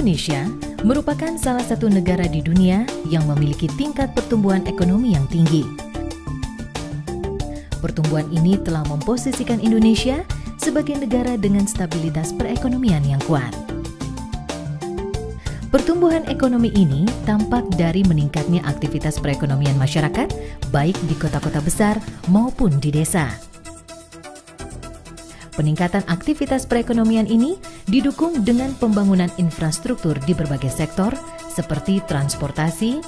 Indonesia merupakan salah satu negara di dunia yang memiliki tingkat pertumbuhan ekonomi yang tinggi. Pertumbuhan ini telah memposisikan Indonesia sebagai negara dengan stabilitas perekonomian yang kuat. Pertumbuhan ekonomi ini tampak dari meningkatnya aktivitas perekonomian masyarakat, baik di kota-kota besar maupun di desa. Peningkatan aktivitas perekonomian ini didukung dengan pembangunan infrastruktur di berbagai sektor seperti transportasi,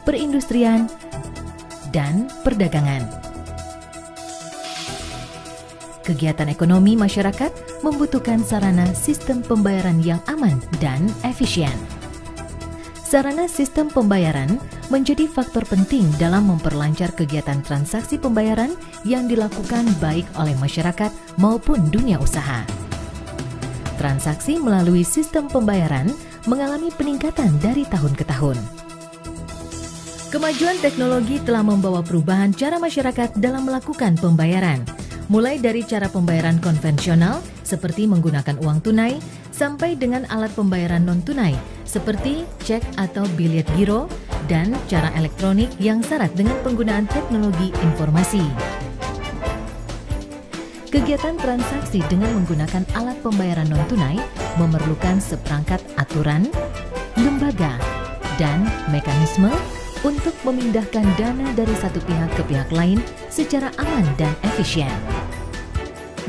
perindustrian, dan perdagangan. Kegiatan ekonomi masyarakat membutuhkan sarana sistem pembayaran yang aman dan efisien. Sarana sistem pembayaran menjadi faktor penting dalam memperlancar kegiatan transaksi pembayaran yang dilakukan baik oleh masyarakat maupun dunia usaha. Transaksi melalui sistem pembayaran mengalami peningkatan dari tahun ke tahun. Kemajuan teknologi telah membawa perubahan cara masyarakat dalam melakukan pembayaran, mulai dari cara pembayaran konvensional seperti menggunakan uang tunai sampai dengan alat pembayaran non-tunai seperti cek atau biliet giro dan cara elektronik yang syarat dengan penggunaan teknologi informasi. Kegiatan transaksi dengan menggunakan alat pembayaran non-tunai memerlukan seperangkat aturan, lembaga, dan mekanisme untuk memindahkan dana dari satu pihak ke pihak lain secara aman dan efisien.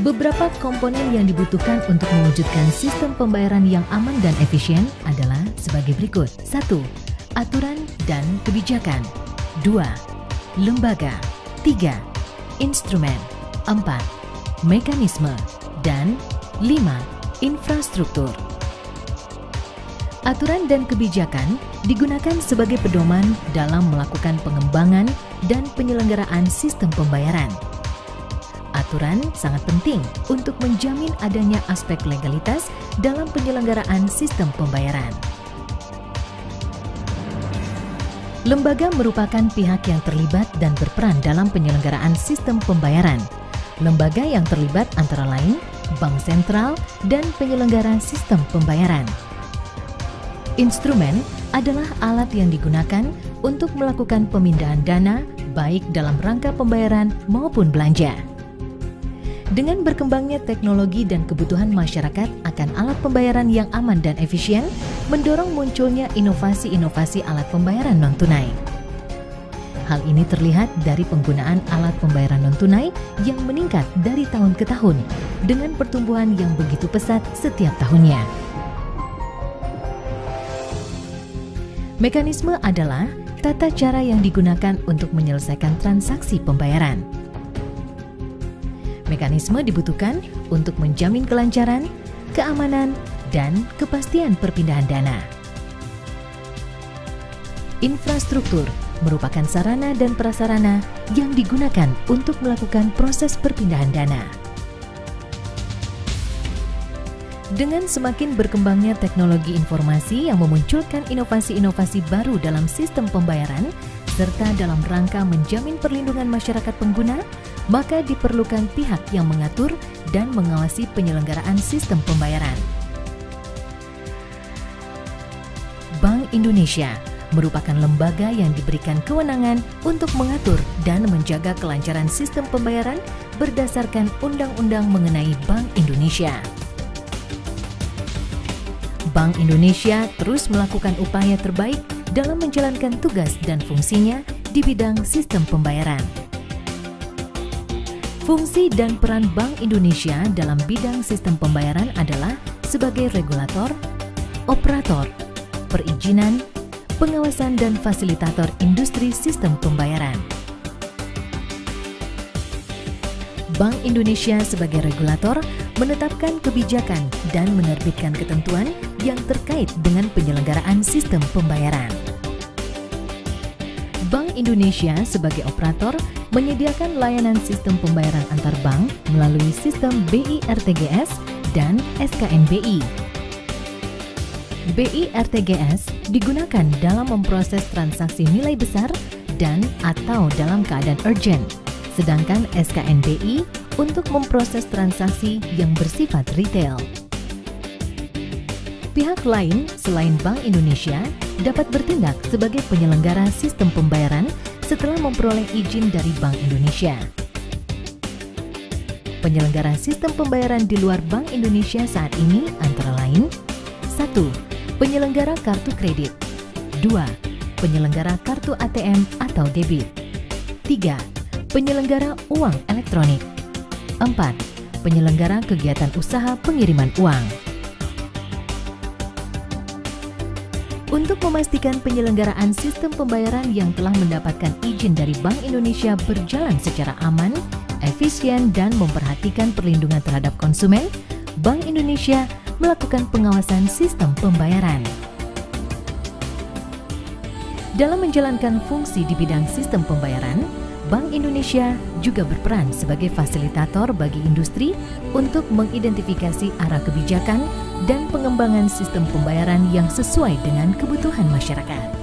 Beberapa komponen yang dibutuhkan untuk mewujudkan sistem pembayaran yang aman dan efisien adalah sebagai berikut. 1. Aturan dan kebijakan. 2. Lembaga. 3. Instrumen. 4. Mekanisme. Dan 5. Infrastruktur. Aturan dan kebijakan digunakan sebagai pedoman dalam melakukan pengembangan dan penyelenggaraan sistem pembayaran. Aturan sangat penting untuk menjamin adanya aspek legalitas dalam penyelenggaraan sistem pembayaran. Lembaga merupakan pihak yang terlibat dan berperan dalam penyelenggaraan sistem pembayaran. Lembaga yang terlibat antara lain Bank Sentral dan penyelenggara sistem pembayaran. Instrumen adalah alat yang digunakan untuk melakukan pemindahan dana baik dalam rangka pembayaran maupun belanja. Dengan berkembangnya teknologi dan kebutuhan masyarakat akan alat pembayaran yang aman dan efisien, mendorong munculnya inovasi-inovasi alat pembayaran non-tunai. Hal ini terlihat dari penggunaan alat pembayaran non-tunai yang meningkat dari tahun ke tahun dengan pertumbuhan yang begitu pesat setiap tahunnya. Mekanisme adalah tata cara yang digunakan untuk menyelesaikan transaksi pembayaran. Mekanisme dibutuhkan untuk menjamin kelancaran, keamanan, dan kepastian perpindahan dana. Infrastruktur merupakan sarana dan prasarana yang digunakan untuk melakukan proses perpindahan dana. Dengan semakin berkembangnya teknologi informasi yang memunculkan inovasi-inovasi baru dalam sistem pembayaran, serta dalam rangka menjamin perlindungan masyarakat pengguna, maka diperlukan pihak yang mengatur dan mengawasi penyelenggaraan sistem pembayaran. Bank Indonesia merupakan lembaga yang diberikan kewenangan untuk mengatur dan menjaga kelancaran sistem pembayaran berdasarkan Undang-Undang mengenai Bank Indonesia. Bank Indonesia terus melakukan upaya terbaik dalam menjalankan tugas dan fungsinya di bidang sistem pembayaran. Fungsi dan peran Bank Indonesia dalam bidang sistem pembayaran adalah sebagai regulator, operator, perizinan, pengawasan dan fasilitator industri sistem pembayaran. Bank Indonesia sebagai regulator menetapkan kebijakan dan menerbitkan ketentuan yang terkait dengan penyelenggaraan sistem pembayaran. Bank Indonesia sebagai operator menyediakan layanan sistem pembayaran antar bank melalui sistem BI RTGS dan SKN BI. BI RTGS digunakan dalam memproses transaksi nilai besar dan atau dalam keadaan urgent, sedangkan SKN BI untuk memproses transaksi yang bersifat retail. Pihak lain selain Bank Indonesia dapat bertindak sebagai penyelenggara sistem pembayaran setelah memperoleh izin dari Bank Indonesia. Penyelenggara sistem pembayaran di luar Bank Indonesia saat ini antara lain: 1. Penyelenggara kartu kredit. 2. Penyelenggara kartu ATM atau debit. 3. Penyelenggara uang elektronik. 4. Penyelenggara kegiatan usaha pengiriman uang. Untuk memastikan penyelenggaraan sistem pembayaran yang telah mendapatkan izin dari Bank Indonesia berjalan secara aman, efisien, dan memperhatikan perlindungan terhadap konsumen, Bank Indonesia melakukan pengawasan sistem pembayaran. Dalam menjalankan fungsi di bidang sistem pembayaran, Bank Indonesia juga berperan sebagai fasilitator bagi industri untuk mengidentifikasi arah kebijakan dan pengembangan sistem pembayaran yang sesuai dengan kebutuhan masyarakat.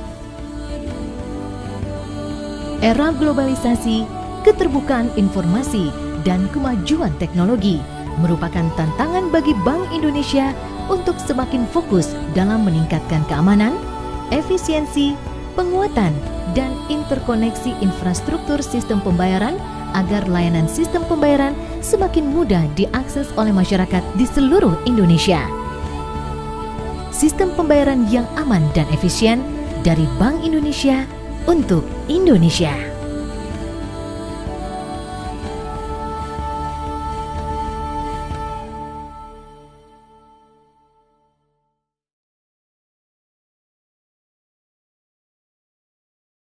Era globalisasi, keterbukaan informasi, dan kemajuan teknologi merupakan tantangan bagi Bank Indonesia untuk semakin fokus dalam meningkatkan keamanan, efisiensi, penguatan, dan interkoneksi infrastruktur sistem pembayaran agar layanan sistem pembayaran semakin mudah diakses oleh masyarakat di seluruh Indonesia. Sistem pembayaran yang aman dan efisien dari Bank Indonesia untuk Indonesia.